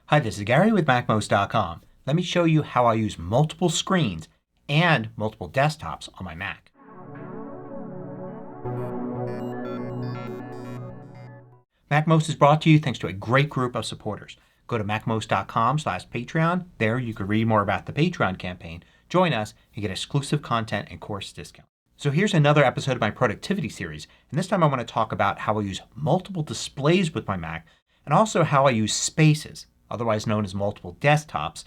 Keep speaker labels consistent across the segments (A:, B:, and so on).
A: Hi, this is Gary with MACMOST.com. Let me show you how I use multiple screens and multiple desktops on my Mac. MACMOST is brought to you thanks to a great group of supporters. Go to MACMOST.com/Patreon. There you can read more about the Patreon campaign, join us, and get exclusive content and course discounts. So here's another episode of my productivity series, and this time I want to talk about how I use multiple displays with my Mac and also how I use spaces, otherwise known as multiple desktops,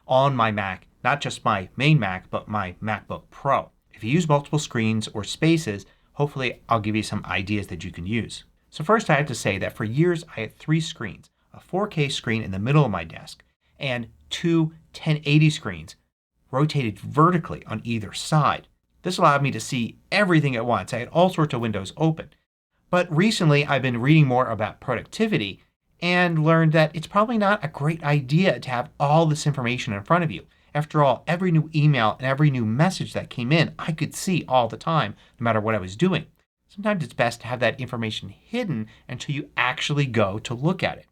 A: on my Mac. Not just my main Mac, but my MacBook Pro. If you use multiple screens or spaces, hopefully I'll give you some ideas that you can use. So first I have to say that for years I had three screens. A 4K screen in the middle of my desk and two 1080 screens rotated vertically on either side. This allowed me to see everything at once. I had all sorts of windows open. But recently I've been reading more about productivity and learned that it's probably not a great idea to have all this information in front of you. After all, every new email and every new message that came in I could see all the time, no matter what I was doing. Sometimes it's best to have that information hidden until you actually go to look at it.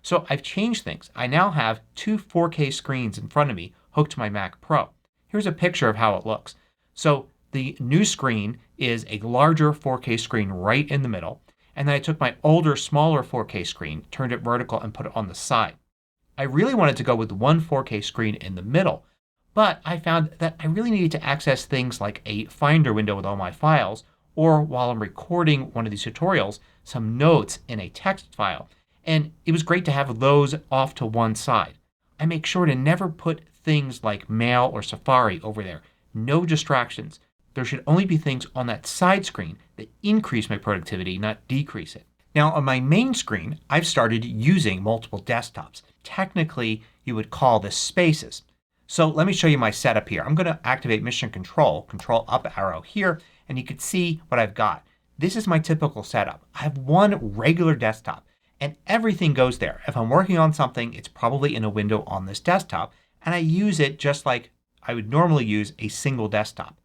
A: So I've changed things. I now have two 4K screens in front of me hooked to my Mac Pro. Here's a picture of how it looks. So the new screen is a larger 4K screen right in the middle. And then I took my older, smaller 4K screen, turned it vertical, and put it on the side. I really wanted to go with one 4K screen in the middle, but I found that I really needed to access things like a Finder window with all my files, or while I'm recording one of these tutorials, some notes in a text file. And it was great to have those off to one side. I make sure to never put things like Mail or Safari over there. No distractions. There should only be things on that side screen that increase my productivity, not decrease it. Now on my main screen I've started using multiple desktops. Technically you would call this spaces. So let me show you my setup here. I'm going to activate Mission Control up arrow here, and you can see what I've got. This is my typical setup. I have one regular desktop and everything goes there. If I'm working on something it's probably in a window on this desktop, and I use it just like I would normally use a single desktop.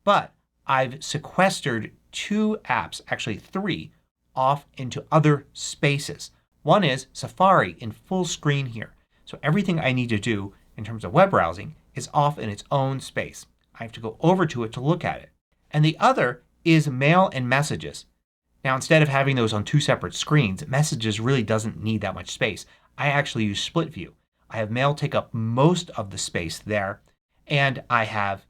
A: But I've sequestered two apps, actually three, off into other spaces. One is Safari in full screen here. So everything I need to do in terms of web browsing is off in its own space. I have to go over to it to look at it. And the other is Mail and Messages. Now instead of having those on two separate screens, Messages really doesn't need that much space. I actually use split view. I have Mail take up most of the space there, and I have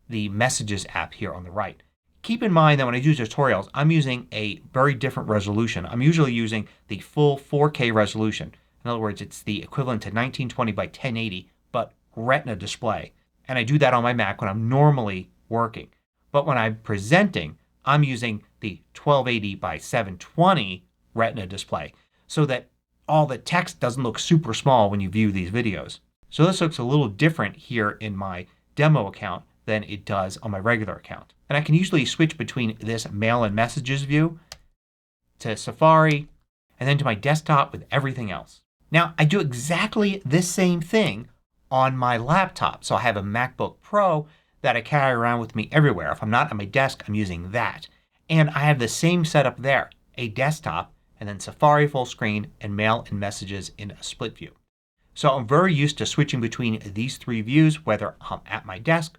A: the Messages app here on the right. Keep in mind that when I do tutorials I'm using a very different resolution. I'm usually using the full 4K resolution. In other words, it's the equivalent to 1920 by 1080 but Retina display. And I do that on my Mac when I'm normally working. But when I'm presenting I'm using the 1280 by 720 Retina display so that all the text doesn't look super small when you view these videos. So this looks a little different here in my demo account than it does on my regular account. And I can usually switch between this Mail and Messages view to Safari and then to my desktop with everything else. Now I do exactly this same thing on my laptop. So I have a MacBook Pro that I carry around with me everywhere. If I'm not at my desk I'm using that. And I have the same setup there. A desktop and then Safari full screen and Mail and Messages in a split view. So I'm very used to switching between these three views whether I'm at my desk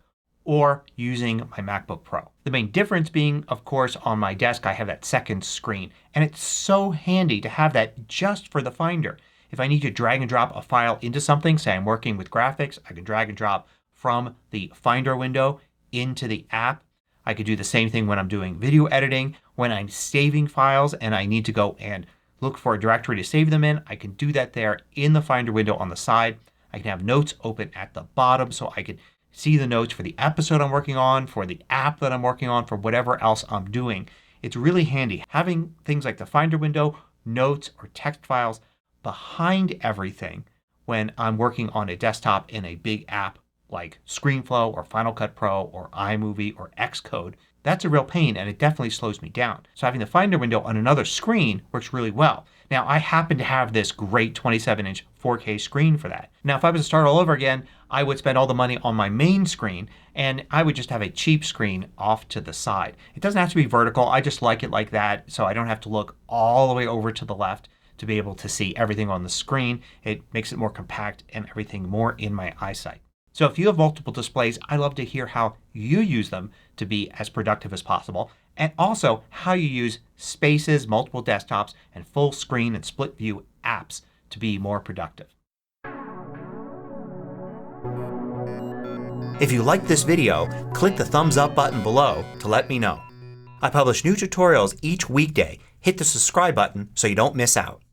A: or using my MacBook Pro. The main difference being, of course, on my desk I have that second screen. And it's so handy to have that just for the Finder. If I need to drag and drop a file into something, say I'm working with graphics, I can drag and drop from the Finder window into the app. I could do the same thing when I'm doing video editing. When I'm saving files and I need to go and look for a directory to save them in, I can do that there in the Finder window on the side. I can have notes open at the bottom so I can see the notes for the episode I'm working on, for the app that I'm working on, for whatever else I'm doing. It's really handy having things like the Finder window, notes, or text files behind everything when I'm working on a desktop in a big app like ScreenFlow or Final Cut Pro or iMovie or Xcode. That's a real pain and it definitely slows me down. So having the Finder window on another screen works really well. Now I happen to have this great 27-inch 4K screen for that. Now if I was to start all over again I would spend all the money on my main screen and I would just have a cheap screen off to the side. It doesn't have to be vertical. I just like it like that so I don't have to look all the way over to the left to be able to see everything on the screen. It makes it more compact and everything more in my eyesight. So if you have multiple displays, I love to hear how you use them to be as productive as possible, and also how you use spaces, multiple desktops, and full screen and split view apps to be more productive. If you liked this video, click the thumbs up button below to let me know. I publish new tutorials each weekday. Hit the subscribe button so you don't miss out.